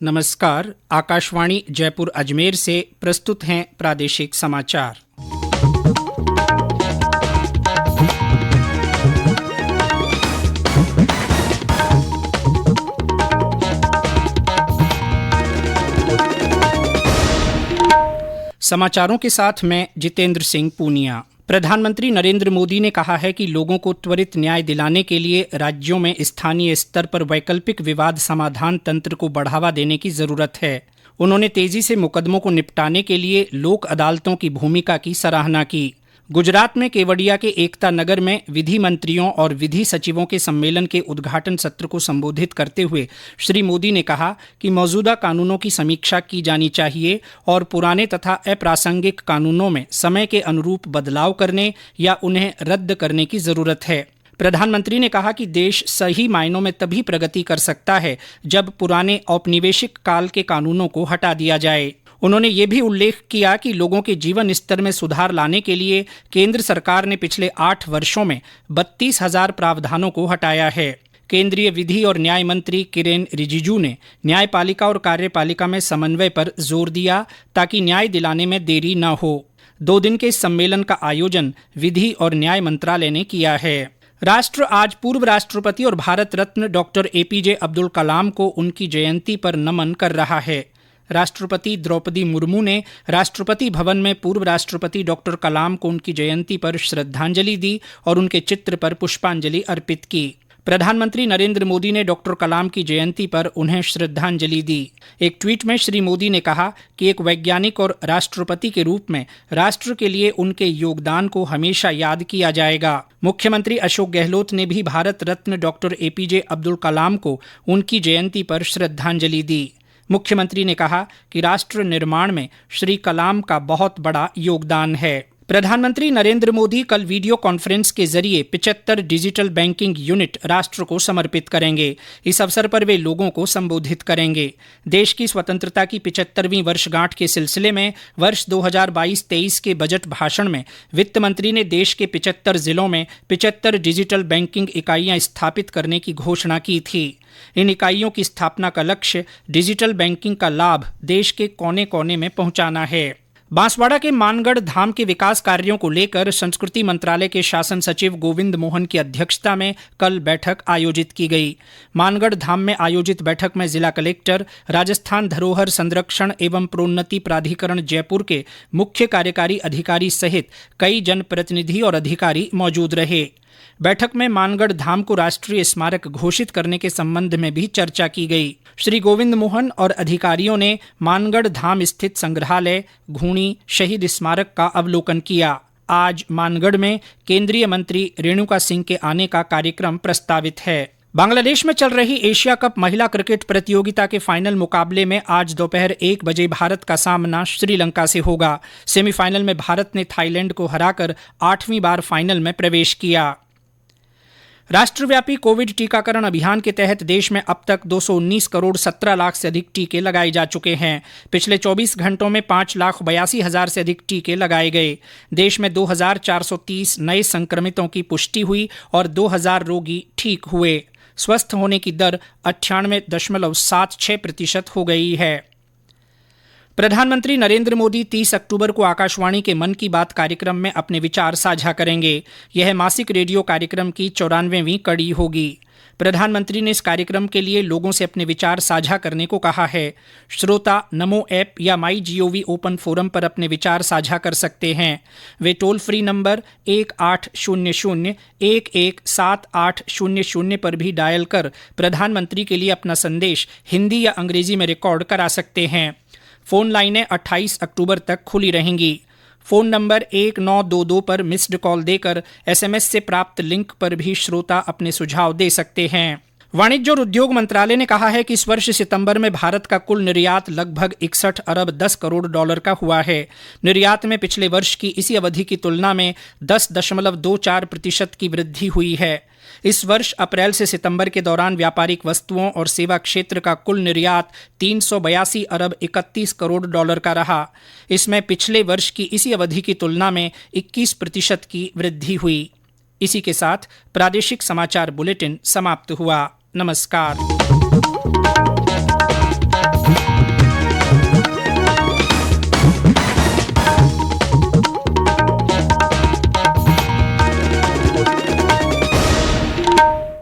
नमस्कार। आकाशवाणी जयपुर अजमेर से प्रस्तुत हैं प्रादेशिक समाचार। समाचारों के साथ मैं जितेंद्र सिंह पूनिया। प्रधानमंत्री नरेंद्र मोदी ने कहा है कि लोगों को त्वरित न्याय दिलाने के लिए राज्यों में स्थानीय स्तर पर वैकल्पिक विवाद समाधान तंत्र को बढ़ावा देने की जरूरत है। उन्होंने तेजी से मुकदमों को निपटाने के लिए लोक अदालतों की भूमिका की सराहना की। गुजरात में केवडिया के एकता नगर में विधि मंत्रियों और विधि सचिवों के सम्मेलन के उद्घाटन सत्र को संबोधित करते हुए श्री मोदी ने कहा कि मौजूदा कानूनों की समीक्षा की जानी चाहिए और पुराने तथा अप्रासंगिक कानूनों में समय के अनुरूप बदलाव करने या उन्हें रद्द करने की जरूरत है। प्रधानमंत्री ने कहा कि देश सही मायनों में तभी प्रगति कर सकता है जब पुराने औपनिवेशिक काल के कानूनों को हटा दिया जाए। उन्होंने ये भी उल्लेख किया कि लोगों के जीवन स्तर में सुधार लाने के लिए केंद्र सरकार ने पिछले 8 वर्षों में 32,000 प्रावधानों को हटाया है। केंद्रीय विधि और न्याय मंत्री किरेन रिजिजू ने न्यायपालिका और कार्यपालिका में समन्वय पर जोर दिया ताकि न्याय दिलाने में देरी न हो। 2 दिन के इस सम्मेलन का आयोजन विधि और न्याय मंत्रालय ने किया है। राष्ट्र आज पूर्व राष्ट्रपति और भारत रत्न डॉक्टर एपीजे अब्दुल कलाम को उनकी जयंती पर नमन कर रहा है। राष्ट्रपति द्रौपदी मुर्मू ने राष्ट्रपति भवन में पूर्व राष्ट्रपति डॉक्टर कलाम को उनकी जयंती पर श्रद्धांजलि दी और उनके चित्र पर पुष्पांजलि अर्पित की। प्रधानमंत्री नरेंद्र मोदी ने डॉक्टर कलाम की जयंती पर उन्हें श्रद्धांजलि दी। एक ट्वीट में श्री मोदी ने कहा कि एक वैज्ञानिक और राष्ट्रपति के रूप में राष्ट्र के लिए उनके योगदान को हमेशा याद किया जाएगा। मुख्यमंत्री अशोक गहलोत ने भी भारत रत्न डॉक्टर एपीजे अब्दुल कलाम को उनकी जयंती पर श्रद्धांजलि दी। मुख्यमंत्री ने कहा कि राष्ट्र निर्माण में श्री कलाम का बहुत बड़ा योगदान है। प्रधानमंत्री नरेंद्र मोदी कल वीडियो कॉन्फ्रेंस के जरिए 75 डिजिटल बैंकिंग यूनिट राष्ट्र को समर्पित करेंगे। इस अवसर पर वे लोगों को संबोधित करेंगे। देश की स्वतंत्रता की 75वीं वर्षगांठ के सिलसिले में वर्ष 2022-23 के बजट भाषण में वित्त मंत्री ने देश के 75 जिलों में 75 डिजिटल बैंकिंग इकाइयां स्थापित करने की घोषणा की थी। इन इकाइयों की स्थापना का लक्ष्य डिजिटल बैंकिंग का लाभ देश के कोने कोने में पहुंचाना है। बांसवाड़ा के मानगढ़ धाम के विकास कार्यों को लेकर संस्कृति मंत्रालय के शासन सचिव गोविंद मोहन की अध्यक्षता में कल बैठक आयोजित की गई। मानगढ़ धाम में आयोजित बैठक में जिला कलेक्टर, राजस्थान धरोहर संरक्षण एवं प्रोन्नति प्राधिकरण जयपुर के मुख्य कार्यकारी अधिकारी सहित कई जनप्रतिनिधि और अधिकारी मौजूद रहे। बैठक में मानगढ़ धाम को राष्ट्रीय स्मारक घोषित करने के संबंध में भी चर्चा की गई। श्री गोविंद मोहन और अधिकारियों ने मानगढ़ धाम स्थित संग्रहालय, घूणी, शहीद स्मारक का अवलोकन किया। आज मानगढ़ में केंद्रीय मंत्री रेणुका सिंह के आने का कार्यक्रम प्रस्तावित है। बांग्लादेश में चल रही एशिया कप महिला क्रिकेट प्रतियोगिता के फाइनल मुकाबले में आज दोपहर 1 बजे भारत का सामना श्रीलंका से होगा। सेमीफाइनल में भारत ने थाईलैंड को हराकर 8वीं बार फाइनल में प्रवेश किया। राष्ट्रव्यापी कोविड टीकाकरण अभियान के तहत देश में अब तक 219 करोड़ 17 लाख से अधिक टीके लगाए जा चुके हैं। पिछले 24 घंटों में 5,82,000 से अधिक टीके लगाए गए। देश में 2,430 नए संक्रमितों की पुष्टि हुई और 2,000 रोगी ठीक हुए। स्वस्थ होने की दर 98.76% हो गई है। प्रधानमंत्री नरेंद्र मोदी 30 अक्टूबर को आकाशवाणी के मन की बात कार्यक्रम में अपने विचार साझा करेंगे। यह मासिक रेडियो कार्यक्रम की 94वीं कड़ी होगी। प्रधानमंत्री ने इस कार्यक्रम के लिए लोगों से अपने विचार साझा करने को कहा है। श्रोता नमो ऐप या माई जीओवी ओपन फोरम पर अपने विचार साझा कर सकते हैं। वे टोल फ्री नंबर 1800-117800 पर भी डायल कर प्रधानमंत्री के लिए अपना संदेश हिंदी या अंग्रेजी में रिकॉर्ड करा सकते हैं। फोन लाइनें 28 अक्टूबर तक खुली रहेंगी। फोन नंबर 1922 पर मिस्ड कॉल देकर SMS से प्राप्त लिंक पर भी श्रोता अपने सुझाव दे सकते हैं। वाणिज्य और उद्योग मंत्रालय ने कहा है कि इस वर्ष सितंबर में भारत का कुल निर्यात लगभग 61 अरब 10 करोड़ डॉलर का हुआ है। निर्यात में पिछले वर्ष की इसी अवधि की तुलना में 10.24% की वृद्धि हुई है। इस वर्ष अप्रैल से सितंबर के दौरान व्यापारिक वस्तुओं और सेवा क्षेत्र का कुल निर्यात 382 अरब 31 करोड़ डॉलर का रहा। इसमें पिछले वर्ष की इसी अवधि की तुलना में 21% की वृद्धि हुई। इसी के साथ प्रादेशिक समाचार बुलेटिन समाप्त हुआ। नमस्कार।